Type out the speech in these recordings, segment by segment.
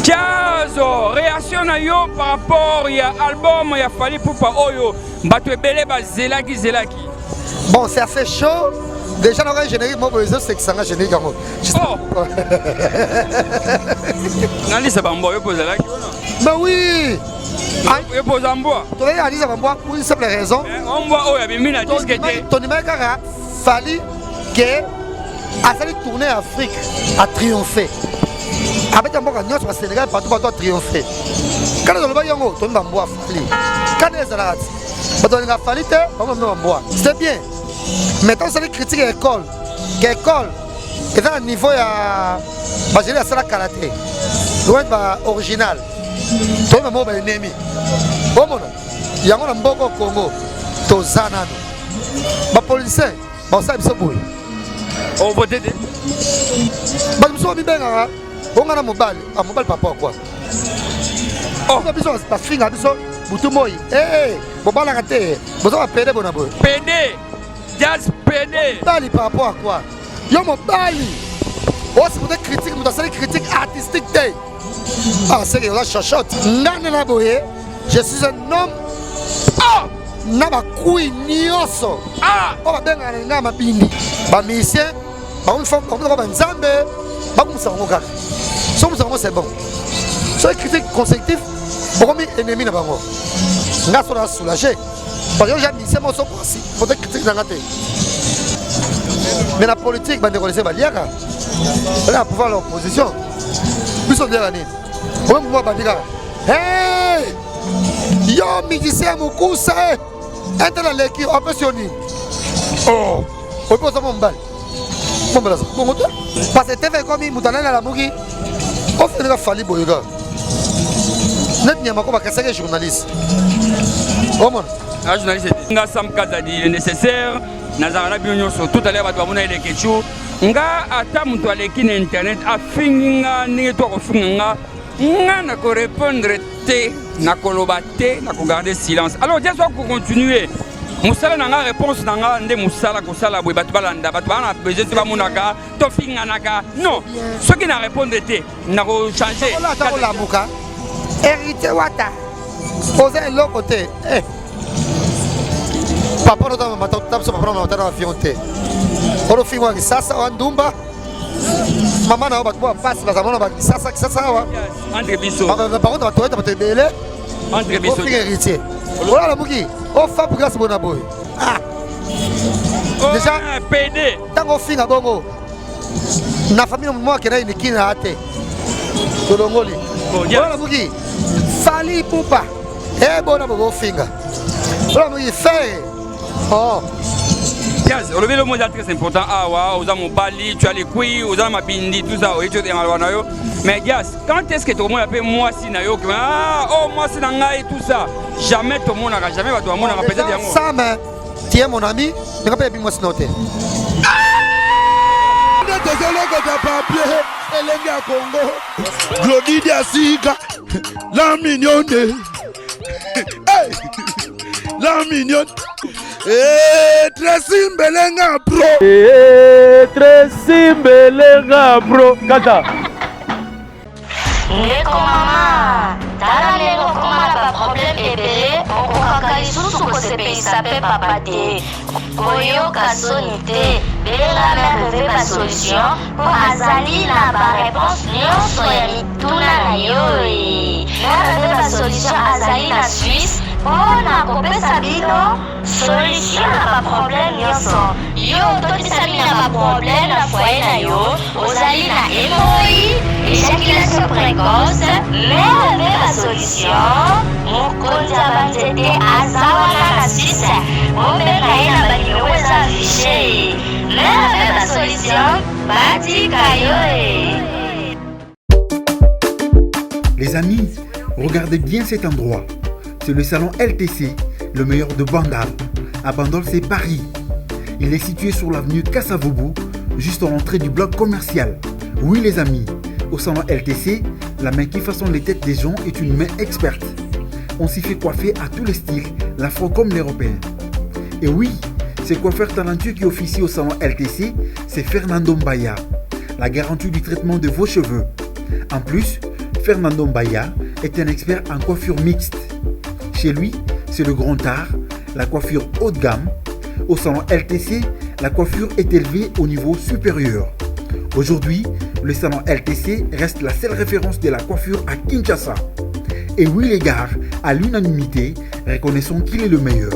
Tiazo, réaction na yo par rapport à l'album ya Fally Ipupa Oyo, bato ebele ba zelaki. Bon, c'est assez chaud. Déjà, dans le générique, moi, c'est que ça a générique. Oh! Nani ça va m'boire pour zelaki? Bah oui! Yo pose en bois. Tu vas dire ça va pour une simple raison. On voit oh, il y avait mis la disque. Ton numéro Fally que a fallu tourner en Afrique à triompher. Avec un bon gagnant sur le Sénégal, partout à triompher. Quand on va y aller, on va boire Fally. Quand on est là, on va Fally, on va boire. C'est bien. Maintenant, c'est les critiques à l'école. L'école est à un niveau à gérer à la karaté. Loin de original. Tout le monde est ennemi. Au monde, il y a un bon Congo. Tozana. Les policiers, bon ça ils sont bons. On va t'aider. Bah ils sont bien là. On a un mobile papa quoi. Oh, ils sont pas finir, ils sont butu moi. Eh, mobile à rater. Vous avez pédé bon abo. Pédé. Jazz pédé. Bali par rapport à quoi? Yo mon bali. Oh c'est pour des critiques, mais c'est des critiques artistiques. Ah c'est que là chachote. Nana na boye. Je suis un homme. Ah. Naba kui nyoso. Ah. On va bien aller na mabindi. Ba musicien, ba une femme, on va nzambe. Ba comme ça on regarde. C'est bon. Sur les critiques consécutives, beaucoup d'ennemis na bango. Nga sera soulagé. Parce que j'ai mis ces mots sur place. Faut des critiques dans la tête. Mais la politique, bah décoller c'est baliaka. On a pouvoir l'opposition. Plus on dit l'année. Moi moi bah dire. Hey! Yo musicien Mukusa. Entre dans l'équipe impressionné. Oh, on peut mon balle. Mon balle ça. Bon moteur. Parce que TV comme Moutana la Mugi. On fait le Fally Boyoga. Net n'y a pas qu'à ça journaliste. Oh mon. Un journaliste nga Sam Kazadi nécessaire. Nazarana Bionyo sur tout à l'heure à Mona et Ketchou. Nga ata mutu aleki na internet afinga ndenge to kofinga nga na ko répondre te na koloba te na ko garder silence. Alors déjà soit pour continuer. Musala na nga réponse na nga nde musala ko sala boy batu balanda batu bana besoin te ba monaka to finga naka. Non. Ce qui na répondre te na ko changer. Ola ta ola buka. Hérité wata. Poser l'autre côté. Eh. Papa no tama matata so papa no matata fionte. Oro fingwa kisasa wa ndumba. Mama na ba passe ba zamona ba kisasa wa. Entre biso. Ba contre ba toeta ba tebele. Entre biso. O héritier. Ola la muki. O fa pour grâce bona boy. Ah. Déjà PD. Tango finga bongo. Na famille moi qui na une kina ate. Tolongoli. Ola la muki. Fally Ipupa. Eh bona bo finga. Ola muki fait. Oh. Yes, le mot très important. Ah, ouais, aux amobali, tu as les couilles, aux amabindi, tout ça, tu es dans le mais yes, quand est-ce que tout le monde appelle moi si nayo? Ah, oh, moi c'est nanga et tout ça. Jamais tout le monde n'a jamais tout le monde n'a peut-être dit ça, mais tu es mon ami, ne pas payer moi si noté. Congo, Glodidia Sika, la mignonne. La mignonne. Tracy Mbelenga bro. Tracy Mbelenga bro. Kata. Ndeko mama, tala lelo koma ba problème ebele, okokaka lisusu kosepelisa pe papa te. Koyoka soni te, belenga merveille ba solution, po azali na ba réponse nyonso ya mituna na yo. Merveille ba solution azali na Suisse. On a kopesa bino solution na ba problème nyonso. Yo tokisa bino na ba problème na foyer na yo, ozali na hémorroïde, éjaculation précoce, mais la solution, mokonzi ya banzete azawana na Suisse, obenga ye na banimero eza affiché. Mais la solution, batika yo. Les amis, regardez bien cet endroit. C'est le salon LTC, le meilleur de Bandal. À Bandol, c'est Paris. Il est situé sur l'avenue Kassavoubou, juste à l'entrée du bloc commercial. Oui les amis, au salon LTC, la main qui façonne les têtes des gens est une main experte. On s'y fait coiffer à tous les styles, l'afro comme l'européen. Et oui, ce coiffeur talentueux qui officie au salon LTC, c'est Fernando Mbaya, la garantie du traitement de vos cheveux. En plus, Fernando Mbaya est un expert en coiffure mixte. Chez lui, c'est le grand art, la coiffure haut de gamme. Au salon LTC, la coiffure est élevée au niveau supérieur. Aujourd'hui, le salon LTC reste la seule référence de la coiffure à Kinshasa. Et Willy Gare, à l'unanimité, reconnaissant qu'il est le meilleur.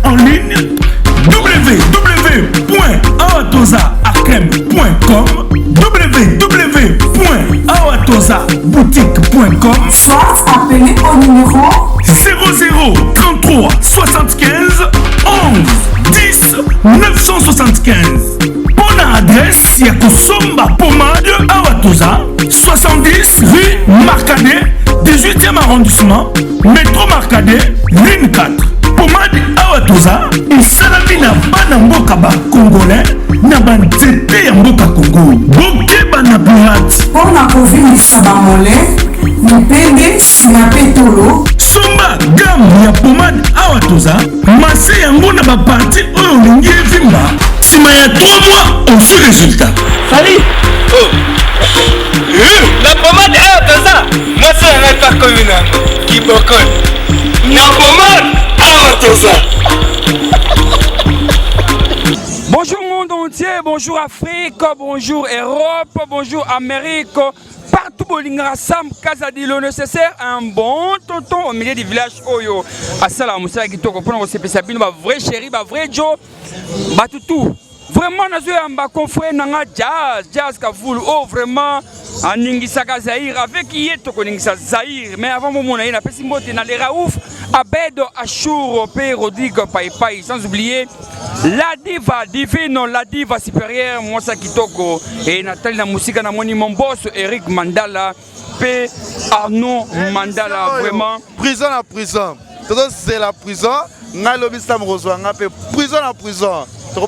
En ligne www.awatosaarkem.com www.awatosaboutique.com Soit appelé au numéro 00 33 75 11 10 975. Bonne adresse, Yakosomba Pomade Awatosa, 70 rue Marcadet, 18e arrondissement, métro Marcadet, ligne 4. Pomade Awatosa, et Salamina Banamboka Congolais, Nabanzete Yamboka Congo, Boke Banapirate. pour la COVID Sabamole, Nipende, Sinapetolo, Somba gamme ya pomade Awatosa, Masse yango na ba parti oyo lingi vimba. Sima ya 3 mois, on se résultat. Salut. La pommade Awatosa, moi c'est un pas connu qui bokon. La pommade Awatosa. Bonjour monde entier, bonjour Afrique, bonjour Europe, bonjour Amérique. Partout Bolingara Sam Kazadi le nécessaire, un bon tonton au milieu du village Oyo. Assalamu Moussa qui toko pour se passer bien, vrai chéri, vrai Joe, tout. Vraiment, nous avons un confrère jazz Kavoul, oh vraiment, en Ningisaka Zahir, avec qui est au Ningisa Zahir, mais avant mon on a passé une botte dans les Raouf, Abed Achour, Père Rodrigue Pai, sans oublier la diva divine, la diva supérieure, Moussa Kitoko, et Nathalie la musique, na mon boss, Eric Mandala, P. Arnaud Mandala, vraiment. Prison à prison, c'est la prison, n'a le bistam reçoit, n'a pas prison à prison. Oh,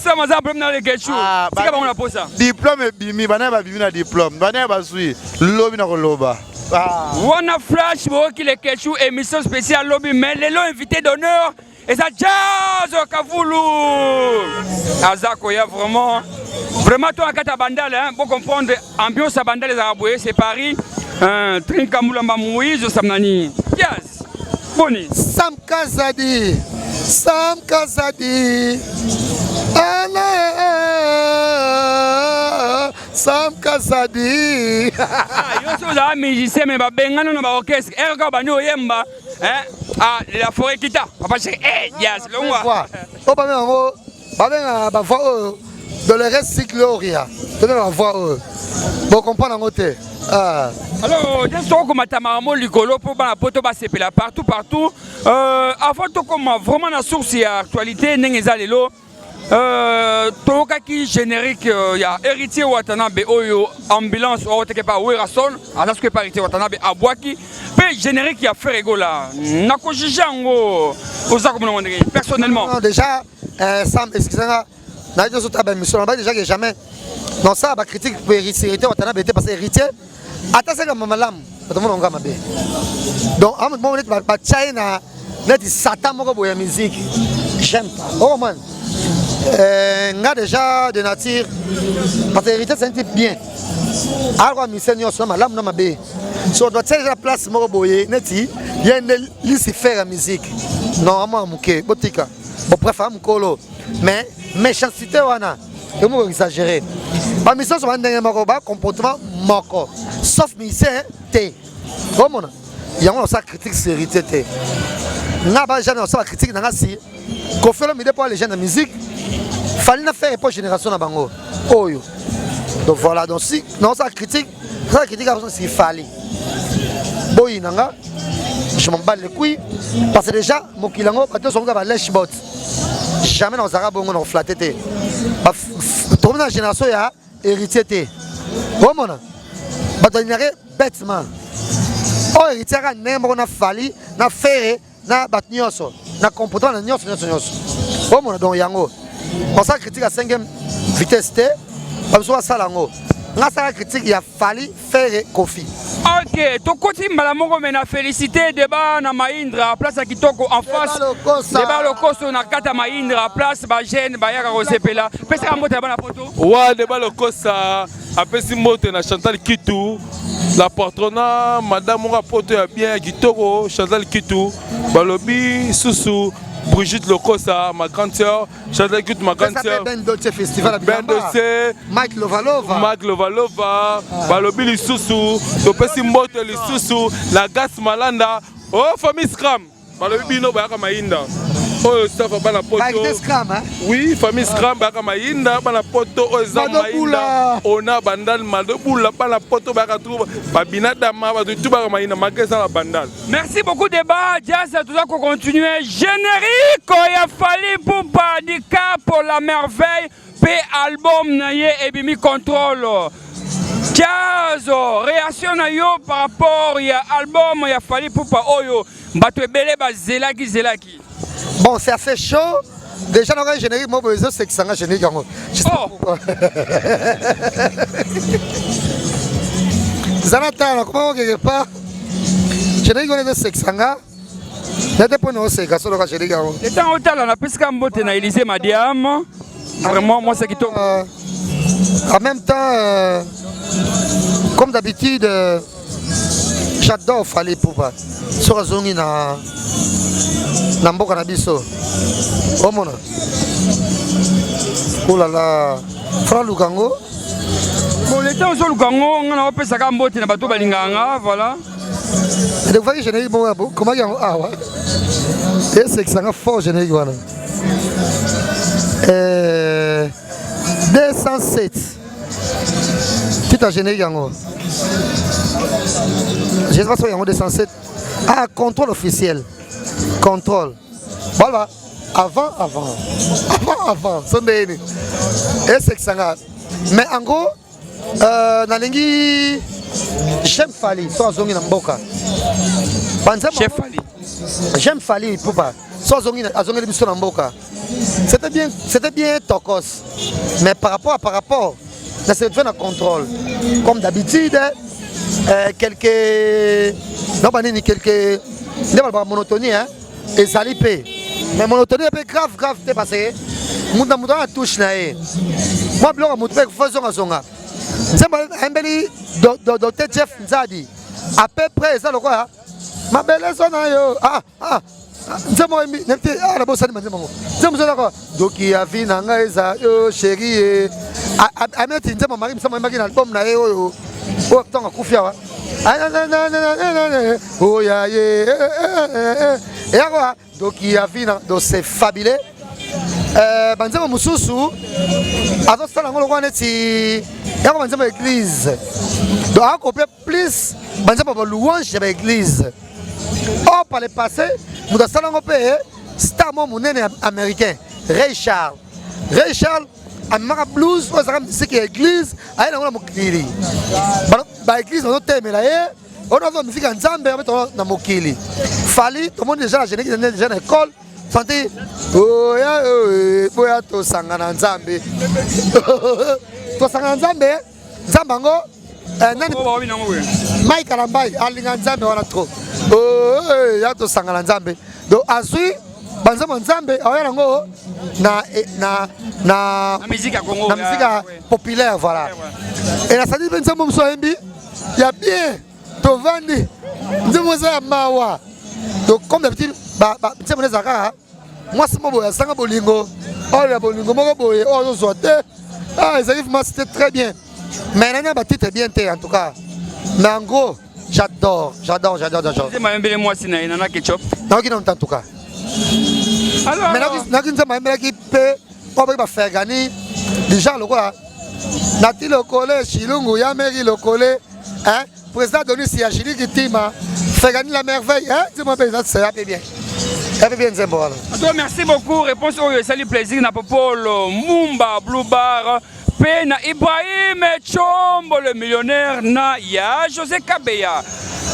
ça m'a appris dans les questions. C'est comment on a posé ça? Diplôme et bimi, banane va bimi na diplôme, banane va suivre, lobby na loba. On a flash pour qu'il les questions, émission spéciale lobby, mais les lots invités d'honneur, et ça jazz Kavoulou. Azakoya vraiment, vraiment toi à Kata Bandal, pour comprendre ambiance à Bandal les Araboués, c'est Paris, Trinkamoulamba Moïse, Samnani, jazz, Boni. Sam Kazadi. Sam Kazadi, Sam Kazadi. Yo suis un musicien mais ba bengano na ba orchestre. Erga ba no yemba, la forêt kita. Papa c'est yes, le moi. Oh ba mengo, ba voix de le reste cycloria. De la voix bon comprendre en côté. Alors, je suis comme Tamaramo Ligolo pour la poto basepela partout. Avant tout comme vraiment la source et actualité, Nengezalelo, Toka qui générique, il y a héritier Watanabe Oyo, ambulance, ou autre que pas Werason, à ce que par héritier Watanabe Abwaki, puis générique qui a fait rigola. Nako Jijango, personnellement. Non, déjà, Sam, excusez-moi, déjà que jamais. Non, ça, la critique pour héritier Watanabe était parce que héritier. Attends, c'est comme malam, donc à un moment donné, China, net Satan moko la musique. J'aime pas. Oh man, nga déjà de nature, parce que hérité c'est un type bien. Alors missionnaire sur malam non mabé. So doit faire la place moko boye neti, il y a une liste faire la musique. Normalement muke, botika, bon préfère mukolo, mais méchanceté wana, comment exagérer. Pas mission sur un comportement moko. Sauf musicien, t'es. Comment il y a une critique sérité. Il y a une critique dans la si. Qu'on fait le milieu pour les jeunes de musique, il fallait faire pour génération. Donc voilà, donc si non, ça critique s'il fallait. Boy, je m'en bats les couilles parce que déjà, mon kilango, son gars va lèche bot. jamais dans Zara bongo on flatté té trop dans génération ya héritier té oh mon ba to ignorer bêtement oh héritier ka nembo na fali na fere na batnyoso na comportement na nyoso oh mon donc yango on ça critique à 5e vitesse té ba so sala ngo nga ça critique ya fali fere kofi. Ok, tokoti mbala moko mena félicité débat na Mahindra place à Kitoko en face débat lokoso na kata Mahindra place ba jeune ba yaka kosepela pesa mbote na bana poto wa débat lokosa apesi mbote na Chantal Kitu la patrona madame Mora poto ya bien Kitoko Chantal Kitu balobi susu Brigitte Lokosa, ma grande sœur, Chantal Kitu, ma grande sœur. Ben Dolce Festival à Ben Dolce, Mike Lovalova, Balobi Lisusu, Topesi Mbote Lisusu, la Gas Malanda, oh famille Scram, Balobi Bino Bayaka Mahindra. Oh, staff bana poto. Oui, famille Scram Bayaka Mahindra, bana poto, Ozam Mahindra, Ona Bandal, Madobula, bana poto Bayaka Trouba, Babina Dama, tout Bayaka Mahindra, Magasa la Bandal. Merci beaucoup débat, Jazz, tout ça qu'on continue. Générique, il a fallu pour Padika pour la merveille, P album naye et bimi contrôle. Jazz, réaction na yo par rapport il y a album, il a fallu pour pas oyo, bato belé ba zelaki. Bon, c'est assez chaud. Déjà, dans le générique, moi, c'est que ça a générique. Oh! Zanata, comment quelque part? Générique, on est de Sexanga. N'était pas nous, c'est que ça a générique. Et tant autant, on a plus qu'un mot na Élysée Madiam. Vraiment, moi, c'est qui tombe. En même temps, comme d'habitude, j'adore Fali Poupa. Sur la zone, Namboka na biso. Oh mon. Oh là là. Fra Lukango. Bon, les temps sur Lukango, on a appelé ça comme botte na bateau balinganga, voilà. Et donc voyez générique bon comment il ah ouais. Et c'est que ça a fort générique voilà. 207. Tout à générique en je sais pas si il y a 207. Ah, contrôle officiel. Contrôle. Voilà. Avant. Et c'est que ça a. Mais en gros, Nalingi, j'aime Fali, soit Zongi Namboka. J'aime Fali, Poupa. Soit Zongi Namboka. C'était bien Tokos. Mais par rapport, ça s'est fait un contrôle. Comme d'habitude, quelques monotonie, hein, et salipé. Mais monotonie est grave, c'est passé. Mouda a touche naé. Moi, je suis faisant à Zonga. C'est un bel docteur Jeff Nzadi. À peu près, ça le quoi? Ma belle sonne c'est moi, la bosse animée. C'est moi, donc il y a vu Nangaïza, chérie. À mettre mon mari, ça m'a un album naé. Oh, tant à Koufia. Oh, ya, et alors, donc il y a vu dans ces fabuleux. Banzama Mususu, avant ça, on a dit, il y a une église. Donc, à couper plus, Banzama louange de l'église. Or, par le passé, nous avons payé star américain, Ray Charles. Ray Charles, a un blues, on a dit que l'église, a une mokili. L'église, on a terminé là, on a une musique en Zambie, on a mokili. Fali, tout le monde déjà la génétique, déjà l'école. Santé, oh ya, oh ya, to sangana Nzambe. To sangana Nzambe, Nzambango, Mike Alambai, alinga Nzambe wana trop. Oh ya, to sangana Nzambe. Donc azui, banzama Nzambe, oya nango na musique à Congo, na musique populaire voilà. Et la sadi ben Nzambe msoembi, ya bien, to vandi, Nzambe za mawa. Donc comme d'habitude, moi c'est mon ça bolingo. Oh la bolingo, mon boy, oh c'était très bien. Mais l'année battue est bien en tout cas. Mais en gros, j'adore. C'est ma mbele moi sina ina na ketchup. Non qui non en tout cas. Alors mais qui ma mbele qui peut on va faire gagner déjà le quoi. Nati le collé, Chilungu ya meri le collé, hein? Président Donis Yachili qui tima. Faire gagner la merveille, hein? Dis-moi, ça va bien. Merci beaucoup. Réponse au salut plaisir na Popolo Mumba Blue Bar. Pena Ibrahim Chombo le millionnaire na ya José Kabeya.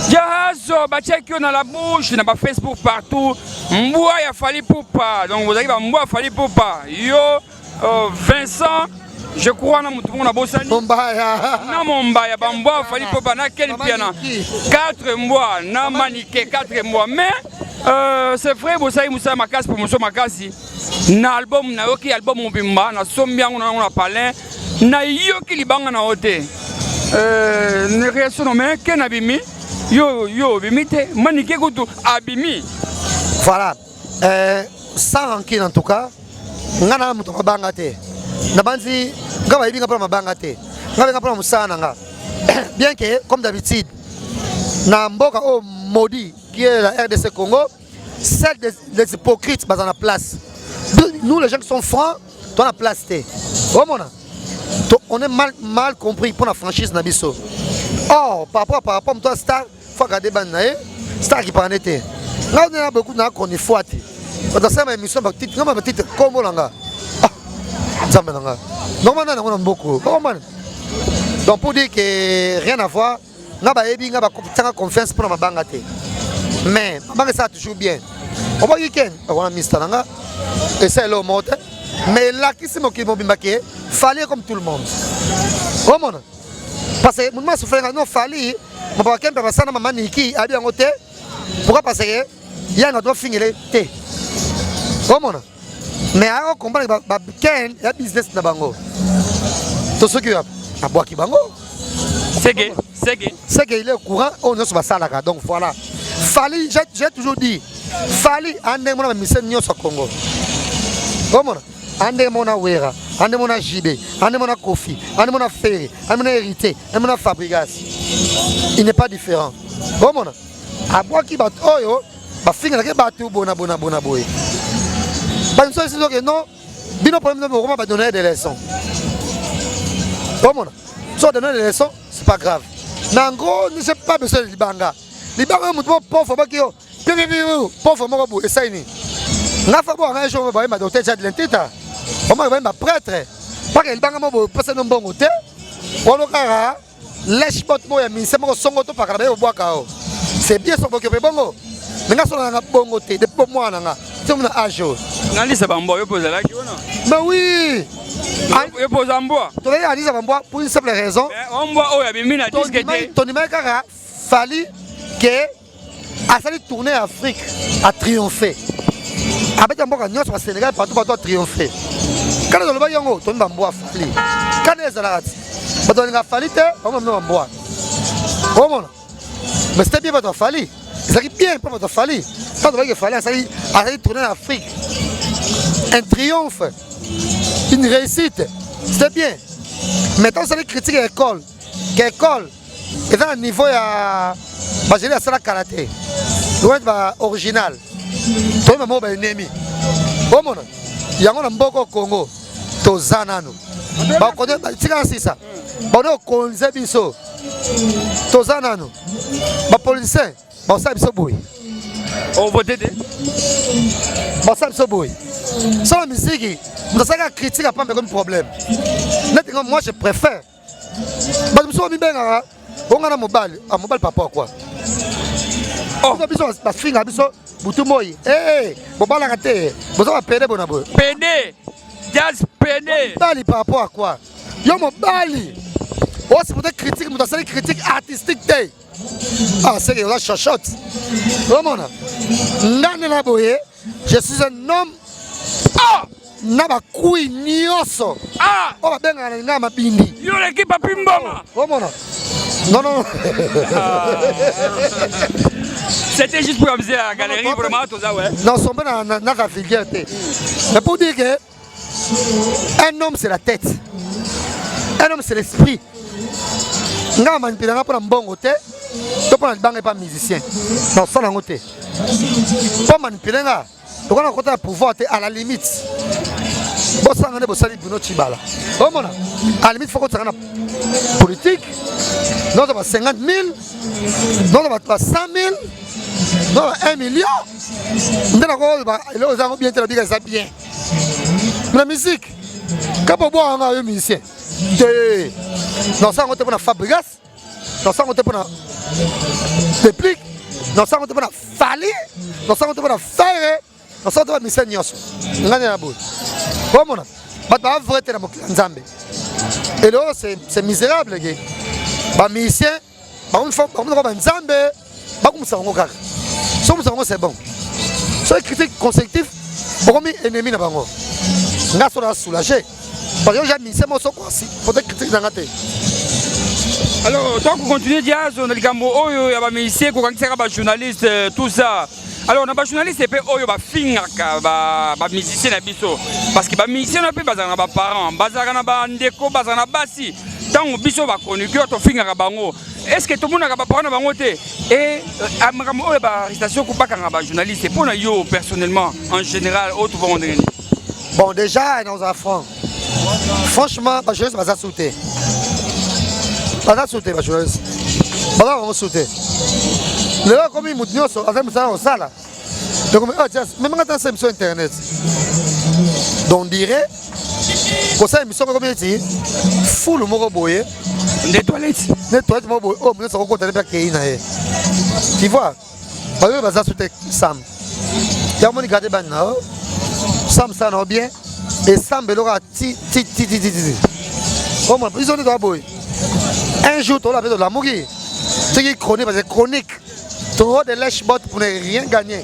Jahazo Bachekio na la bouche na Facebook partout. Mboua ya Fali Poupa. Donc vous arrivez à Mboua Fali Poupa. Yo Vincent. Je crois que tout le monde a bossé. Na Mombaya, Bamboa, Fali Poupa, na Ken Piana. 4 mois, na Maniké, 4 mois. Mais c'est vrai, vous savez, Moussa Makas pour Moussa Makasi. Na album, na yoki album Mobimba, na Sombia, on a parlé. Na yoki libanga na hote. Ne réaction mais Ken Abimi. Yo, bimite, Maniké Koutou, Abimi. Voilà. Sans rancune en tout cas, ngana mutoka bangate. Nabanzi ngaba ibinga pour mabangate. Ngaba pour musana. Bien que comme d'habitude, na mboka au maudit qui est la RDC Congo, celle des hypocrites dans la place. Nous les gens qui sont francs, dans la place on est mal compris pour la franchise Nabiso. Or par rapport à toi Star, faut regarder banae, Star qui prend été. Là on a beaucoup de qu'on est fouetté. Dans cette émission petite comme langa. Zamananga. Normalement on a beaucoup. Donc pour dire que rien à voir, ngaba ebi ngaba confiance pour ma bangate. Mais ma ça toujours bien. On va week-end, on a mis Talanga et c'est le mode. Mais là qui c'est moi qui m'a bimbaké, fallait comme tout le monde. Comment? Parce que moi souffrir non fallait, mon papa quand papa ça na maman Niki a bien côté. Pourquoi parce que il y a un doit finir té. Comment? Mais à comprendre ba Ken ya business na bango. Tout ce qui a boire qui bango. C'est que il est au courant, on est sur la salle. Donc voilà. Fali, j'ai toujours dit, Fali, ande mona mission nyonso Congo. Comment? Ande mona Wera, ande mona JB, ande mona Kofi, ande mona Ferry, ande mona Hérité, ande mona Fabregas. Il n'est pas différent. Comment? A boire qui bat oyo, ba finga ke batu bona boy. Ba nso c'est que non, bino problème de Roma va donner des leçons. Comment? Soit donner des leçons, c'est pas grave. Mais en gros, ne sais pas besoin de Libanga. Libanga, je ne pauvre pas qui pauvre mort et ça y est. N'a pas besoin un jour, ma docteur de l'intérieur. On m'a ma prêtre. Pas que Libanga m'a passé un bon côté. On a lèche pas de moyen, mais c'est mon son auto par au bois cao. C'est bien son bokeh bongo. Mais nous sommes un bon côté, des pommes moi c'est mon âge. Nali ça va me poser là qui on a. Mais oui. Je pose en bois. Tu vas aller à bois pour une simple raison. On boit oh il y a mis la disquette. Ton numéro car fallait que a fallu tourner Afrique à triompher. Avec un bon gagnon sur le Sénégal partout à triompher. Quand on le voit yango, ton va boire fallait. Quand les alats. Mais on a fallu on va boire. Comment? Mais c'était bien votre fallait. Ça qui bien pour votre fallait. Quand on va qu'il fallait à fallu tourner Afrique. Un triomphe. Une réussite, c'est bien. Maintenant, c'est les critiques à l'école. L'école est à un niveau à la karaté. Loin de original. Toi, je suis un ennemi. Il y a un peu de Congo. To Zanano. C'est ça. On a colonisé Bisso. To Zanano. Les policiers, on sait Bisso Boui. On vote de. On sait Bisso Boui. Sans la musique, vous avez une critique à pas de problème. Moi je préfère. Parce que je suis bien on a un mobile papa quoi. Oh, vous avez la fille, vous avez Boutumoy. Eh, vous avez raté. Vous avez pédé bon abou. Pédé. Jazz pédé. Bali par rapport à quoi? Yo mon bali. Oh, c'est pour des critiques, vous avez des critiques artistiques. Ah, c'est que vous avez chachotte. Comment on je suis un homme. Ah! Naba kui nyoso. Ah! On va bien aller dans ma bindi. Yo l'équipe a pimboma. Comment non. C'était juste pour amuser la galerie vraiment tout ça ouais. Non, son ben dans la vulgarité. Mais pour dire que un homme c'est la tête. Un homme c'est l'esprit. Nga manipulanga pour un bon côté. Tu prends le banc et pas musicien. Non, ça n'a côté. Pas manipuler là. Donc on a côté pouvoir à la limite. Bon ça on est bossali Bruno Chibala. Bon mon à la limite faut qu'on soit politique. Non ça va 50 000. Non ça va 100 000. non 1 million nde nakoyeba eloko ezango bien te nabika eza bien na musique kapo bwanga yo musicien te nosango te mpona Fabregas nosango te mpona Déplique nosango te mpona Fali nosango te mpona Faire nosango te mpona musicien nyonso ngani na boye omona bato bavrai te na mokili ya Nzambe eloko c'est misérable ke bamusicien bakomisa banzambe bakomisa bango kaka sokomisa bango c'est bon soki critique consécutif bokomi ennemi na bango nga so na soulagé parce que j'ai musicien moso kwasi peut-être critique nanga te. Alors tant qu'on continue diazo na likambo oyo ya bamusicien kokangisaka bajournaliste tout ça. Alors na bajournaliste epe oyo bafingaka bamusicien na biso parce que bamusicien na mpe bazalaka na baparent bazalaka na bandeko bazalaka na basi ntango biso bachroniqueur tofingaka bango est-ce que tomonaka baparent na bango te et makambo oyo baarrestation kobakanga bajournaliste mpo na yo personnellement en général oyo tovango ndenge nini? Bon déjà naza franc franchement bajournaliste baza su te bajournaliste baza bango su te lelo komi motu nyonso aza mosala kosala memanga tansa émission internet donc dirait kosala émission komi eti fulu moko boye nde toilette moko boye oyo nyonso akokota mpe akei na ye tu vois bayoyo baza su te sam yango moni garde bani na yo sam sala na yo bien esambe eloko ya ti omona biso nde toa boye un jour tolola mpe tolamuki soki chronique parce que chronique trop de lèche-bot pour ne rien gagner.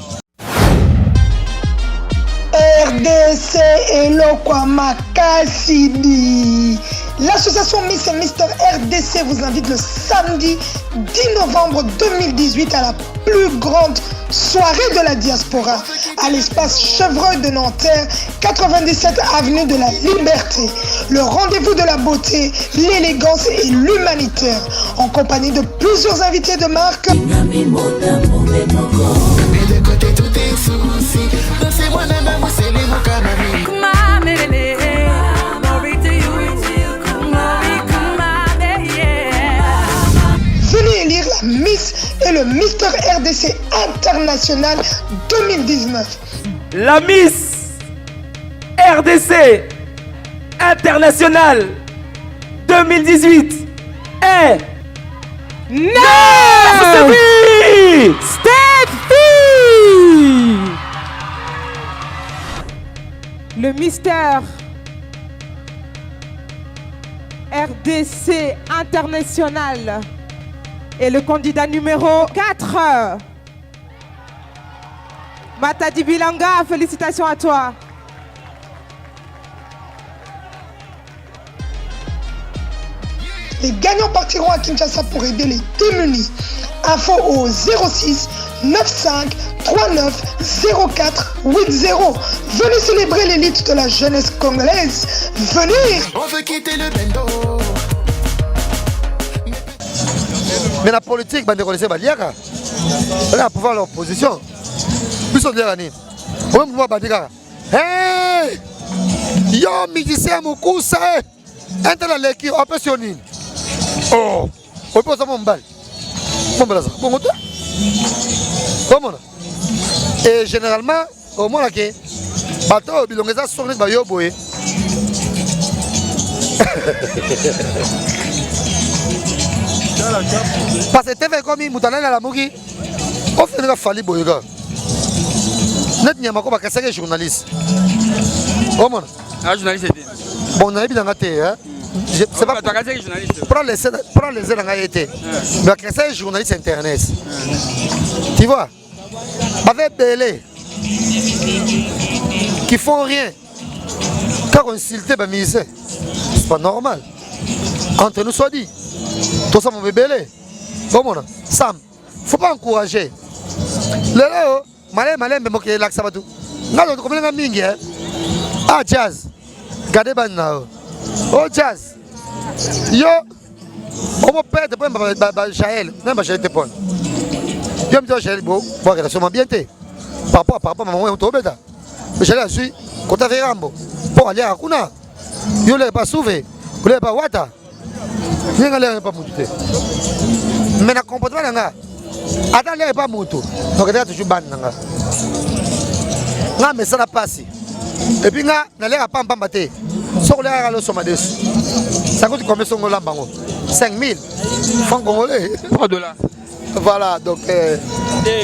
RDC Elokwa Makasidi. L'association Miss et Mister RDC vous invite le samedi 10 novembre 2018 à la plus grande soirée de la diaspora à l'espace Chevreuil de Nanterre, 97 avenue de la Liberté. Le rendez-vous de la beauté, l'élégance et l'humanitaire en compagnie de plusieurs invités de marque. Venez élire la Miss et le Mister RDC International 2019. La Miss RDC International 2018 est Steffi. Le Mister RDC International et le candidat numéro 4. Matadi Bilanga, félicitations à toi. Les gagnants partiront à Kinshasa pour aider les démunis. Info au 06 95 39 04 80. Venez célébrer l'élite de la jeunesse congolaise. Venez. On veut quitter le bendo. Mais la politique, on connaît Baliaka. On a pouvoir l'opposition. Plus on dit à Nîmes. On va pouvoir Baliaka. Hey! Yo, musicien Moukoussa. Un tel à l'équipe, on peut sur Nîmes. Oh! On peut ça mon bal. Mon bal, ça. Bon, comment? Et généralement, au moins, là, bateau, bilongeza sonné ba yo boy. Parce que TV comme mutana na la mugi. On fait nga fali boyga. Net nyama ko ba kasaka journaliste. Comment? Un journaliste. Bon, on a bien ngate hein. C'est pas toi kasaka journaliste. Prends les ailes nga été. Mais kasaka journaliste internet. Tu vois? Avec Belé qui font rien. Car on insulté ba ministère. C'est pas normal. Entre nous soit dit. Tout ça mon bébé. Bon Sam, faut pas encourager. Là malin mais moi qui l'axe tout. Là on comprend nga mingi hein. Ah jazz. Gardez ban now. Oh jazz. Yo on va perdre pour Jaël. Même Jaël te pon. Yo me dis Jaël bon, voir relation bien té. Par rapport à maman on tombe là. Mais Jaël a su quand tu as Rambo. Pour aller à Kuna. Yo l'ai pas sauvé. Vous l'avez pas wata. Vous n'avez pas monté. Mais la comportement là, Attends, il n'y a pas moto. Donc, il y a toujours ban. Nga mais ça n'a pas si. Et puis nga na l'air pas mbambaté. Sur l'air à l'eau somades. Ça coûte combien son lambango? 5000 francs congolais. $3. Voilà donc.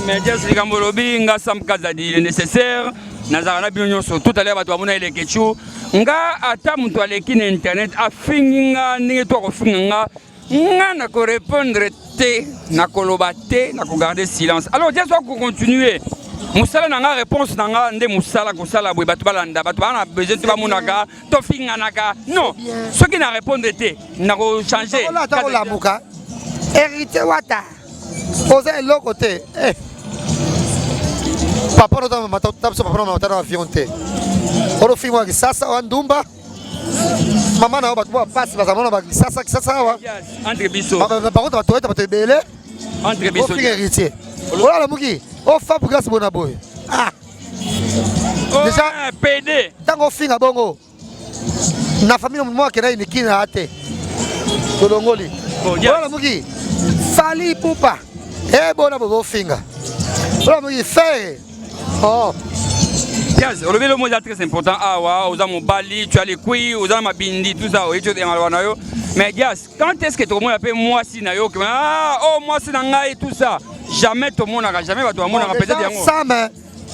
Mais Dias Ligambolobi nga Sam Kazadi il est nécessaire. Nazarana bion sur tout à l'heure bato amona ile kechu. Nga ata mutu aleki na internet afinga ninge to ko finga nga na ko répondre te na koloba te na ko garder silence. Alors Dias va continuer. Musala nanga réponse nanga nde musala ko sala boy bato balanda bato bana besoin to bamunaka to finga naka. Non. Ce qui na répondre te na ko changer. Voilà ta la muka. Hérité wata. Oser l'autre côté. Papa no tama matata papa no matata avion te. Oro filmo aqui sasa andumba. Mama na bato passe basa mona ba sasa wa. Entre biso. Par contre bato eta bato belé. Entre biso. Héritier. Voilà la muki. O fa pour grâce bona boy. Ah. Déjà PD. Tango finga bongo. Na famille moi qui na inikina ate. Tolongoli. Voilà la muki. Fali pupa. Eh bona bobo finga. Voilà muki fait. Oh. Yes, le mot est très important. Ah ouais, aux amis Bali, tu as les couilles, aux amis Bindi, tout ça, oui, tu es malwanayo. Mais yes, quand est-ce que tout le monde appelle moi si nayo que ah oh moi c'est nanga et tout ça. Jamais tout le monde n'a jamais tout le monde n'a peut-être yango. Ça mais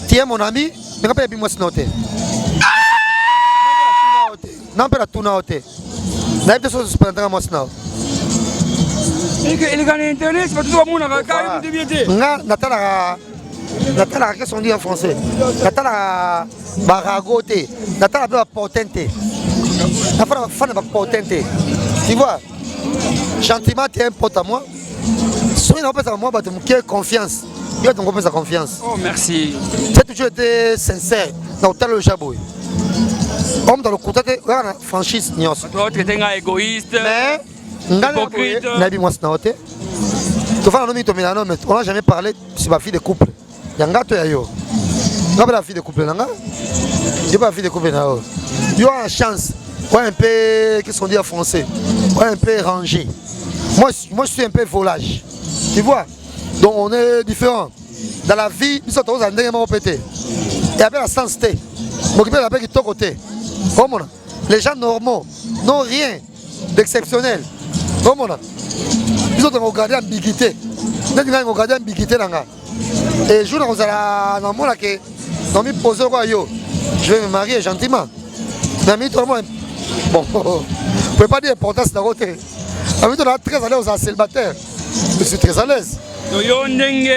tu es mon ami, ne pas bien moi c'est noté. Non pas tout noté. N'a pas de choses pendant moi c'est noté. Il gagne internet, c'est pas tout le monde n'a qu'à une déviété. Nga natala natala qu'est-ce qu'on dit en français? Natala baragote, natala ba potente. Natala fan ba potente. Tu vois? Gentiment tu es un pote à moi. Sois un pote à moi, bah tu me confiance. Tu as ton confiance à confiance. Oh merci. Tu as toujours été sincère dans le jabouille. Homme dans le côté, on a franchise nios. Toi tu es un égoïste. Mais hypocrite. Nabi moi c'est noté. Tu vas nous mettre au mais on n'a jamais parlé sur ma fille de couple. Yanga to yayo. Non pas la fille de couple nanga. C'est pas la fille de couple nanga. Il y a une chance. Ouais un peu qu'est-ce qu'on dit en français? Ouais un peu rangé. Moi je suis un peu volage. Tu vois? Donc on est différents. Dans la vie, nous sommes tous en dernier moment pété. Et avec la sensité. M'occuper de la paix qui est de ton côté. Comment? Les gens normaux n'ont rien d'exceptionnel. Comment? Nous avons regardé l'ambiguïté. Nous avons regardé l'ambiguïté. Et je vous ai posé quoi yo. Je vais me marier gentiment. Mais tout le monde. Bon, vous ne pouvez pas dire l'importance de la côté. On est très à l'aise aux célibataires. Je suis très à l'aise. Yo ndenge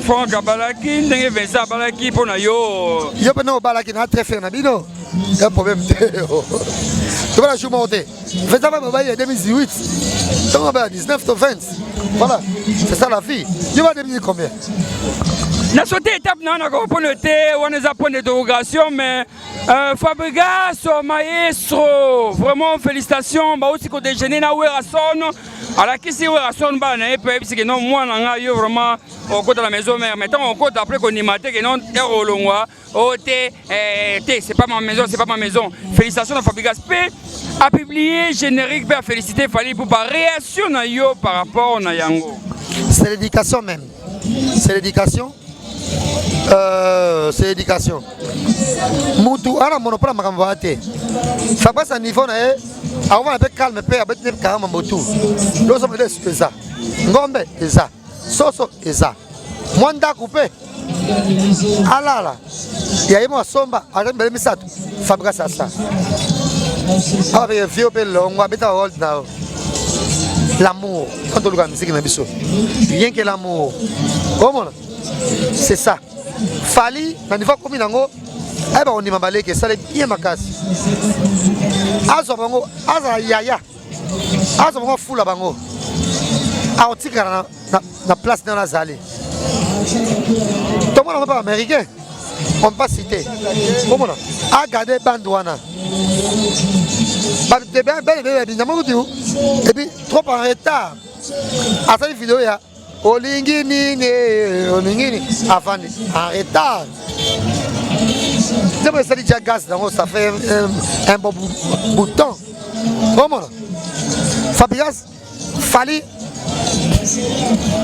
Franck Abalaki, ndenge Vincent Abalaki pour na yo. Yo pena Abalaki na très fait na bino. Il y a un problème. Tu vas la jouer monter. Vincent va me en 2018. Tu vas 19 ou 20. Voilà, c'est ça la vie. Tu vas devenir combien? Na sauté étape na répondre on a point d'interrogation mais Fabregas maestro vraiment félicitations ba aussi ko déjeuner na Werason ala kisi Werason ba na pe parce que non moi na yo vraiment au côté de la maison mère maintenant au côté après qu'on y maté que non erolongwa oté c'est pas ma maison, c'est pas ma maison. Félicitations à Fabregas P a publié générique pour féliciter Fali pour pas réaction na yo par rapport na yango. C'est l'éducation même. C'est l'éducation. C'est l'éducation. Moutou, à la monopole, ma camarade. Fabrice à niveau, avant un peu calme, peu avec des caramba moutou. L'eau sommes des ça. Ngombe, et ça. Soso, et ça. Mwanda coupé. Ah là là. Il y a eu moi somba, avec mes misat. Fabrice à ça. Avec un vieux peu long, on va mettre hold now. L'amour, quand on regarde la musique, rien que l'amour. Comment? C'est ça. Fali, dans le niveau comme Nango, on y m'a balé que ça est bien ma casse. Azobango, Azayaya, Azobango fou la bango. A on tique na place dans la salle. Tout le monde n'est pas américain. On ne peut pas citer. Comment? A gardé Bandouana. Et puis, trop en retard. À cette vidéo, il y a Olingini, avant en retard. C'est pour ça que ça gaz, ça fait un bon bout de temps. Comment? Fabrice, Fali,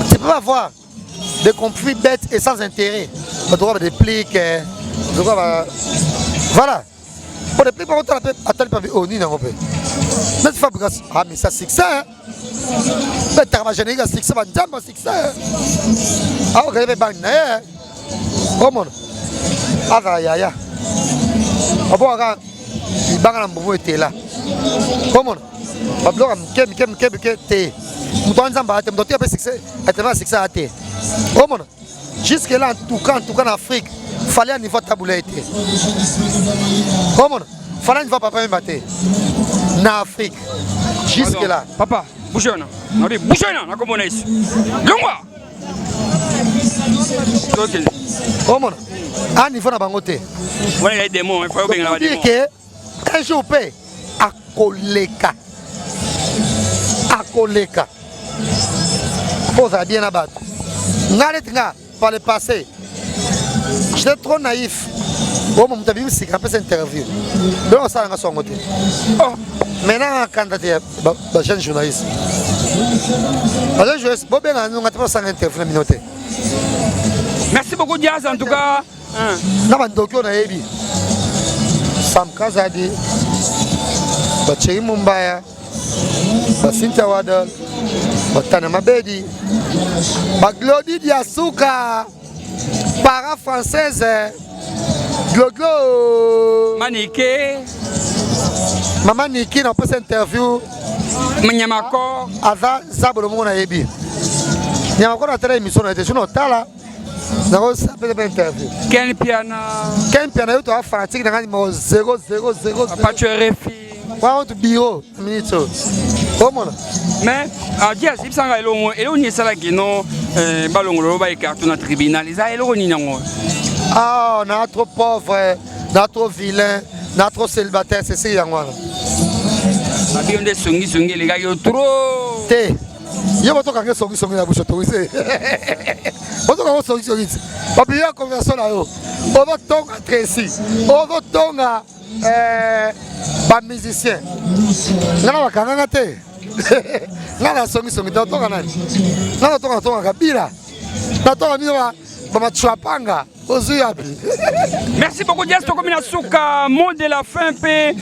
Tu peux pas avoir des conflits bêtes et sans intérêt. Tu dois avoir des pliques. Voilà. Pour les pliques, on attend pas au nid. Ah, mais ça, c'est que ça. Mais tu vas gêner, c'est que ça va c'est que ça. Ah, ok, mais bang, comment? Ah, ya, ya. Ah, bon, regarde. Il bang à l'embouveau était là. Comment? Pablo, kem, t'es. Jusque là, en tout cas en Afrique, il fallait un niveau taboulé. Comment? Il fallait un niveau papa même en Afrique. Jusque là. Papa, bougez-nous. Bougez-nous, comment on est ici? Longwa. Comment? Un niveau na bangote. Voilà, il y a des mots, il faut bien dire que un jour paye à Koleka. Koleka. Faut bien abattre. N'arrête-nga par le passé. J'étais trop naïf. Bon, mon ami, c'est qu'après cette interview. Donc, ça a son côté. Maintenant, quand tu es jeune journaliste, merci beaucoup, Diaz, en tout cas. Sam Kazadi, Bachei Mumbaya, Basinta Wadal, Batana Mabedi, Baglodi Diasuka, para française, Glogo, Maniké, Maman Niki n'a pas cette interview, Nyamako, Ava Zabolo Mona Ebi. Nyamako n'a pas émission, on était sur notre tala. Nous avons interview. Quel piano? Quel piano tu as fait? Tu as 0. Pas tu es refi. Wow, tu bureau. Comment? Mais Diaz, il s'en va et on y est ça qui non ballon va écarter notre tribunal. Ils a éloigné non. Ah, on a trop pauvre, on a trop vilain, on a trop célibataire, c'est ça yango. Abion de songi les gars yo trop. Té. Yo bato kanga songi la bouche autorisée. Bato kanga songi. Papi ya conversation là yo. On va tonga Tracy. On va tonga ba musicien. Ngana bakanga te. Ngana songi tonga nani. Ngana tonga kabila. Na tonga mino ba chapanga. Merci beaucoup Diaz, to comme souka mot de la fin pe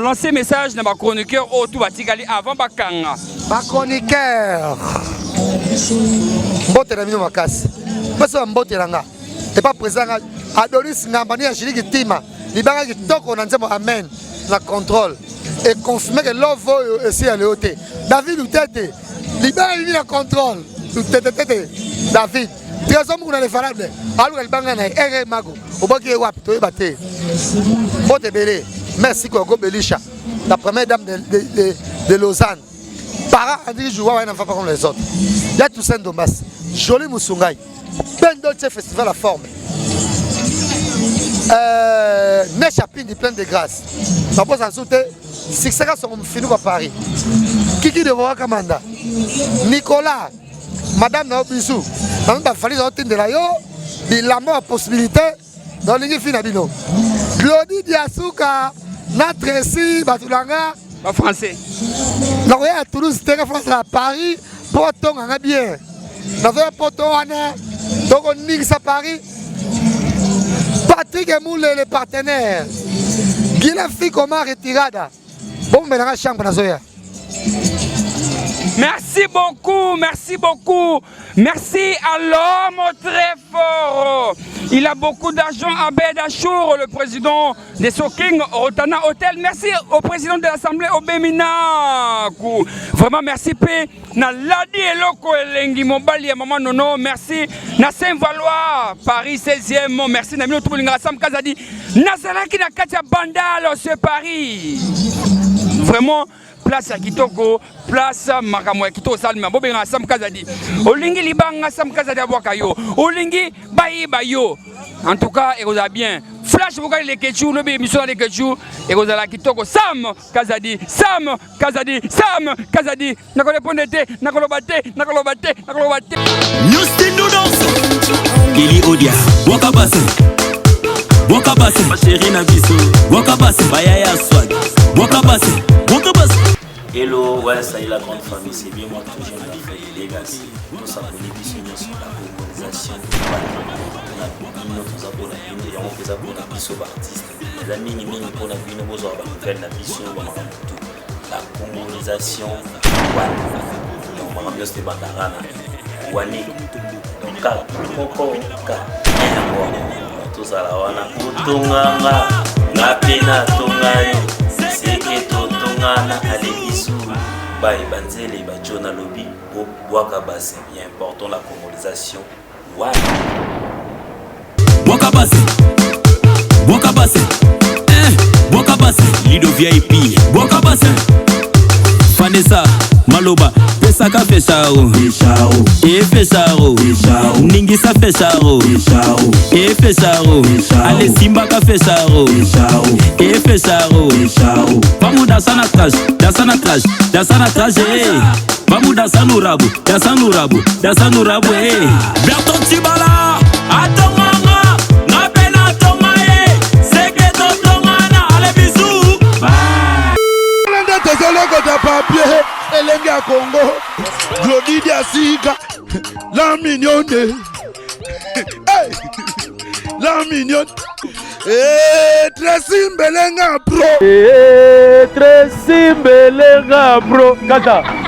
lancer message dans ma chroniqueur autour batikali avant bakanga. Ba chroniqueur. Mbote na mino makasi. Parce que mbote langa. Et pas présent Adonis Ngambani ya Jili Kitima. Libanga kitoko na nzembo amen la contrôle et confirmer que l'offre est à l'éoté. David Outete. Libanga la contrôle. Outete David. Trois hommes qui ont les falables. Alors, elle banga na ere mago. Au bas qui est wap, tu es batté. Bon te belé. Merci Kogo Belisha, la première dame de Lausanne. Para a dit jouer un enfant comme les autres. Il y a Toussaint Dombas, joli Moussoungaï. Ben d'autres festival à forme. Nechapin du plein de grâce. Ma pose en sauté. Si ça sont finis à Paris. Kiki de Wakamanda. Nicolas. Madame Naobisou. On va falloir sortir de là. Il a la possibilité dans les filles d'Abino. Glody Diasuka, notre ici, Batulanga. Pas français. Nous avons à Toulouse, France à Paris, Porto, on a bien. Nous avons à Porto, donc on nique à Paris. Patrick et Moule, les partenaires. Guillaume Fikoma retirada. Bon, mais dans la chambre, nous avons. Merci beaucoup, merci beaucoup. Merci à l'homme très fort. Il a beaucoup d'argent, Abed Achour, le président de Soking Rotana Hotel. Merci au président de l'Assemblée, Obemina. Vraiment, merci P. Na Ladi Eloko Elengi Mobali, Maman Nono. Merci. Na Saint-Valois, Paris 16e. Merci. Namino Toubolinga Sam Kazadi. Nazalaki na Katia Bandal, c'est Paris. Vraiment. Place à Kitoko, place à Makamoué, Kitoko Salma, Bobinga Sam Kazadi. Olingi Libanga Sam Kazadi Abokayo. Olingi Bayi Bayo. En tout cas, et vous avez bien. Flash, vous regardez les Ketchou, le émission des Ketchou. Et vous avez la Kitoko Sam Kazadi. Sam Kazadi. Sam Kazadi. Nakolo Pondete, Nakolo Bate, Nakolo Bate, Nakolo Bate. Houston Noodles. Kili Odia. Wakabase. Wakabase. Ma chérie Nabiso. Wakabase. Bayaya Swag. Wakabase. Wakabase. Hello, ouais, ça y est la grande famille, c'est bien moi toujours la fait de Legacy. Tout ça pour l'émission sur la colonisation du Nous tous pour la vie, et on fait ça pour la mission d'artiste. Les amis, nous pour la vie, nous avons fait la mission la colonisation du Donc, on va bien se battre à la Wani, Koko, tout ça là, on a Tonganga, la pena Tongayo, c'est que Tongana, allez, bisous. Bye, Banzele, Bajona Lobby, pour Wakabase, il est important la colonisation. Ouais. Wakabase, Wakabase, Wakabase, Lido VIP, Wakabase, Vanessa, Maloba, Pesaka Fecharo, et Fecharo, Ningisa Fecharo, et Fecharo, allez Simbaka Fecharo, et Fecharo, vamos dançar na traje, vamos dançar no rabo, Berton Tibala, Atomanga, na pena Tomae, Sekreto Tongana, allez bisous, papier, Elenge à Congo, Glody Diasika, la mignonne, hey, la mignonne, Tracy Mbelenga bro, Tracy Mbelenga bro, Kaka.